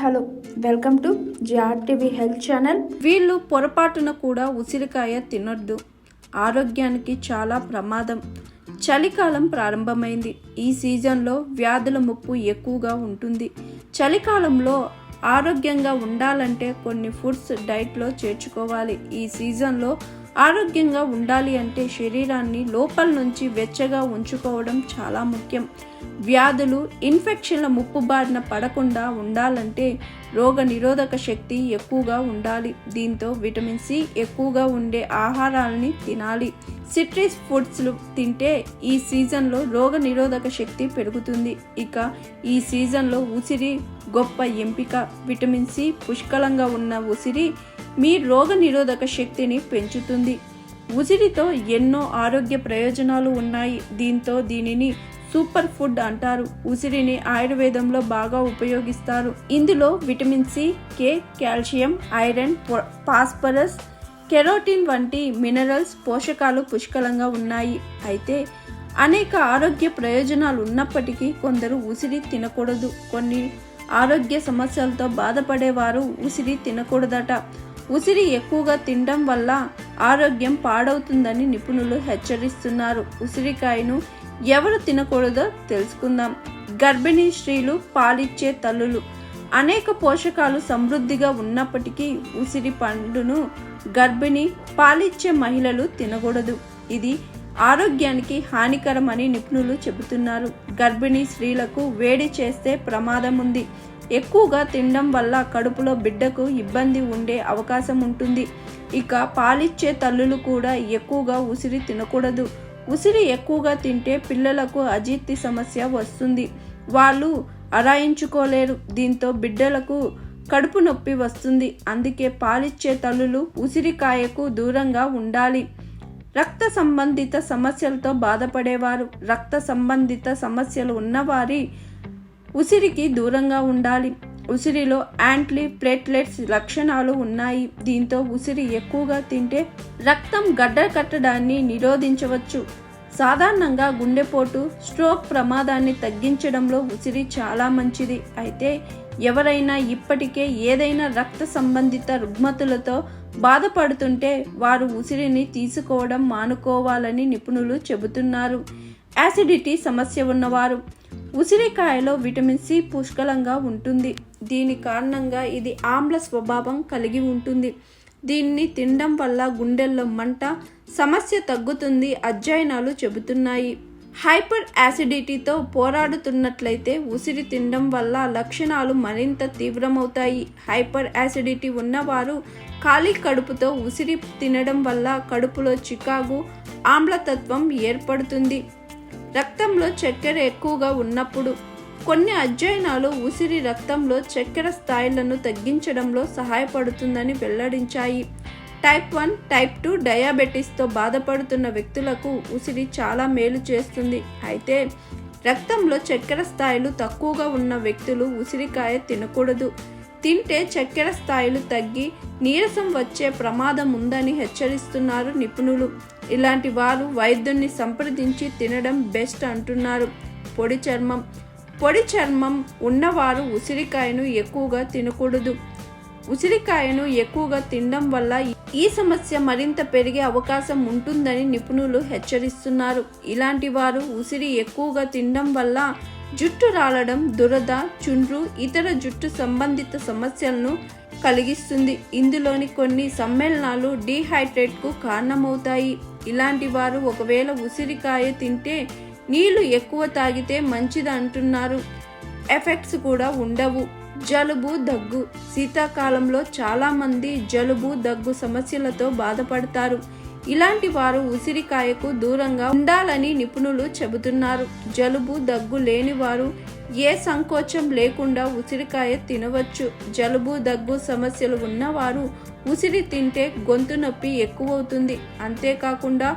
Hello welcome to GRTV health channel. వీళ్ళు పొరపాటున కూడా ఉసిరికాయ తినొద్దు, ఆరోగ్యానికి చాలా ప్రమాదం. చలికాలం ప్రారంభమైంది. ఈ సీజన్లో వ్యాధుల ముప్పు ఎక్కువగా ఉంటుంది. చలికాలంలో ఆరోగ్యంగా ఉండాలంటే కొన్ని ఫుడ్స్ డైట్లో చేర్చుకోవాలి. ఈ సీజన్లో ఆరోగ్యంగా ఉండాలి అంటే శరీరాన్ని లోపల నుంచి వెచ్చగా ఉంచుకోవడం చాలా ముఖ్యం. వ్యాధులు, ఇన్ఫెక్షన్ల ముప్పు బారిన పడకుండా ఉండాలంటే రోగ నిరోధక శక్తి ఎక్కువగా ఉండాలి. దీంతో విటమిన్ సి ఎక్కువగా ఉండే ఆహారాలని తినాలి. సిట్రస్ ఫుడ్స్లు తింటే ఈ సీజన్లో రోగ నిరోధక శక్తి పెరుగుతుంది. ఇక ఈ సీజన్లో ఉసిరి గొప్ప ఎంపిక. విటమిన్ సి పుష్కలంగా ఉన్న ఉసిరి మీ రోగ నిరోధక శక్తిని పెంచుతుంది. ఉసిరితో ఎన్నో ఆరోగ్య ప్రయోజనాలు ఉన్నాయి. దీనిని సూపర్ ఫుడ్ అంటారు. ఉసిరిని ఆయుర్వేదంలో బాగా ఉపయోగిస్తారు. ఇందులో విటమిన్ సి, కే, కాల్షియం, ఐరన్, ఫాస్ఫరస్, కెరోటిన్ వంటి మినరల్స్, పోషకాలు పుష్కలంగా ఉన్నాయి. అయితే అనేక ఆరోగ్య ప్రయోజనాలు ఉన్నప్పటికీ కొందరు ఉసిరి తినకూడదు. కొన్ని ఆరోగ్య సమస్యలతో బాధపడేవారు ఉసిరి తినకూడదట. ఉసిరి ఎక్కువగా తినడం వల్ల ఆరోగ్యం పాడవుతుందని నిపుణులు హెచ్చరిస్తున్నారు. ఉసిరికాయను ఎవరు తినకూడదో తెలుసుకుందాం. గర్భిణీ స్త్రీలు, పాలిచ్చే తల్లులు. అనేక పోషకాలు సమృద్ధిగా ఉన్నప్పటికీ ఉసిరి పండును గర్భిణీ, పాలిచ్చే మహిళలు తినకూడదు. ఇది ఆరోగ్యానికి హానికరమని నిపుణులు చెబుతున్నారు. గర్భిణీ స్త్రీలకు వేడి చేస్తే ప్రమాదం ఉంది. ఎక్కువగా తినడం వల్ల కడుపులో బిడ్డకు ఇబ్బంది ఉండే అవకాశం ఉంటుంది. ఇక పాలిచ్చే తల్లులు కూడా ఎక్కువగా ఉసిరి తినకూడదు. ఉసిరి ఎక్కువగా తింటే పిల్లలకు అజీర్తి సమస్య వస్తుంది. వాళ్ళు అరాయించుకోలేరు. దీంతో బిడ్డలకు కడుపు నొప్పి వస్తుంది. అందుకే పాలిచ్చే తల్లులు ఉసిరికాయకు దూరంగా ఉండాలి. రక్త సంబంధిత సమస్యలతో బాధపడేవారు, రక్త సంబంధిత సమస్యలు ఉన్నవారి ఉసిరికి దూరంగా ఉండాలి. ఉసిరిలో యాంటీ ప్లేట్లెట్స్ లక్షణాలు ఉన్నాయి. దీంతో ఉసిరి ఎక్కువగా తింటే రక్తం గడ్డ కట్టడాన్ని నిరోధించవచ్చు. సాధారణంగా గుండెపోటు, స్ట్రోక్ ప్రమాదాన్ని తగ్గించడంలో ఉసిరి చాలా మంచిది. అయితే ఎవరైనా ఇప్పటికే ఏదైనా రక్త సంబంధిత రుగ్మతులతో బాధపడుతుంటే వారు ఉసిరిని తీసుకోవడం మానుకోవాలని నిపుణులు చెబుతున్నారు. యాసిడిటీ సమస్య ఉన్నవారు. ఉసిరికాయలో విటమిన్ సి పుష్కలంగా ఉంటుంది. దీని కారణంగా ఇది ఆమ్ల స్వభావం కలిగి ఉంటుంది. దీన్ని తినడం వల్ల గుండెల్లో మంట సమస్య తగ్గుతుంది అధ్యయనాలు చెబుతున్నాయి. హైపర్ యాసిడిటీతో పోరాడుతున్నట్లయితే ఉసిరి తినడం వల్ల లక్షణాలు మరింత తీవ్రమవుతాయి. హైపర్ యాసిడిటీ ఉన్నవారు ఖాళీ కడుపుతో ఉసిరి తినడం వల్ల కడుపులో చికాకు, ఆమ్లతత్వం ఏర్పడుతుంది. రక్తంలో చక్కెర ఎక్కువగా ఉన్నప్పుడు కొన్ని అధ్యయనాలు ఉసిరి రక్తంలో చక్కెర స్థాయిలను తగ్గించడంలో సహాయపడుతుందని వెల్లడించాయి. టైప్ 1, టైప్ 2 డయాబెటీస్తో బాధపడుతున్న వ్యక్తులకు ఉసిరి చాలా మేలు చేస్తుంది. అయితే రక్తంలో చక్కెర స్థాయిలు తక్కువగా ఉన్న వ్యక్తులు ఉసిరికాయ తినకూడదు. తింటే చక్కెర స్థాయిలు తగ్గి నీరసం వచ్చే ప్రమాదం ఉందని హెచ్చరిస్తున్నారు నిపుణులు. ఇలాంటి వారు వైద్యున్ని సంప్రదించి తినడం బెస్ట్ అంటున్నారు. పొడి చర్మం ఉన్నవారు ఉసిరికాయను ఎక్కువగా తినకూడదు. ఉసిరికాయను ఎక్కువగా తినడం వల్ల ఈ సమస్య మరింత పెరిగే అవకాశం ఉంటుందని నిపుణులు హెచ్చరిస్తున్నారు. ఇలాంటి వారు ఉసిరి ఎక్కువగా తినడం వల్ల జుట్టు రాలడం, దురద, చుండ్రు, ఇతర జుట్టు సంబంధిత సమస్యలను కలిగిస్తుంది. ఇందులోని కొన్ని సమ్మేళనాలు డీహైడ్రేట్కు కారణమవుతాయి. ఇలాంటి వారు ఒకవేళ ఉసిరికాయ తింటే నీళ్లు ఎక్కువ తాగితే మంచిది అంటున్నారు. ఎఫెక్ట్స్ కూడా ఉండవు. జలుబు, దగ్గు. శీతాకాలంలో చాలా మంది జలుబు, దగ్గు సమస్యలతో బాధపడతారు. ఇలాంటి వారు ఉసిరికాయకు దూరంగా ఉండాలని నిపుణులు చెబుతున్నారు. జలుబు, దగ్గు లేని వారు ఏ సంకోచం లేకుండా ఉసిరికాయ తినవచ్చు. జలుబు, దగ్గు సమస్యలు ఉన్నవారు ఉసిరి తింటే గొంతు నొప్పి ఎక్కువవుతుంది. అంతేకాకుండా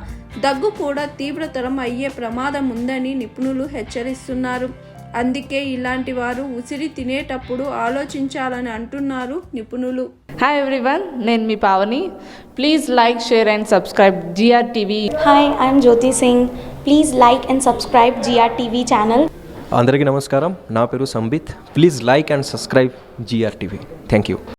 దగ్గు కూడా తీవ్రతరం అయ్యే ప్రమాదం ఉందని నిపుణులు హెచ్చరిస్తున్నారు. అందుకే ఇలాంటి వారు ఉసిరి తినేటప్పుడు ఆలోచించాలని అంటున్నారు నిపుణులు. హాయ్ ఎవ్రీవన్, నేను మీ Pavani. Please like, share and subscribe GRTV. Hi, I'm Jyoti Singh. Please like and subscribe GRTV channel. అందరికీ నమస్కారం. నా పేరు Sambit. Please like and subscribe GRTV. Thank you.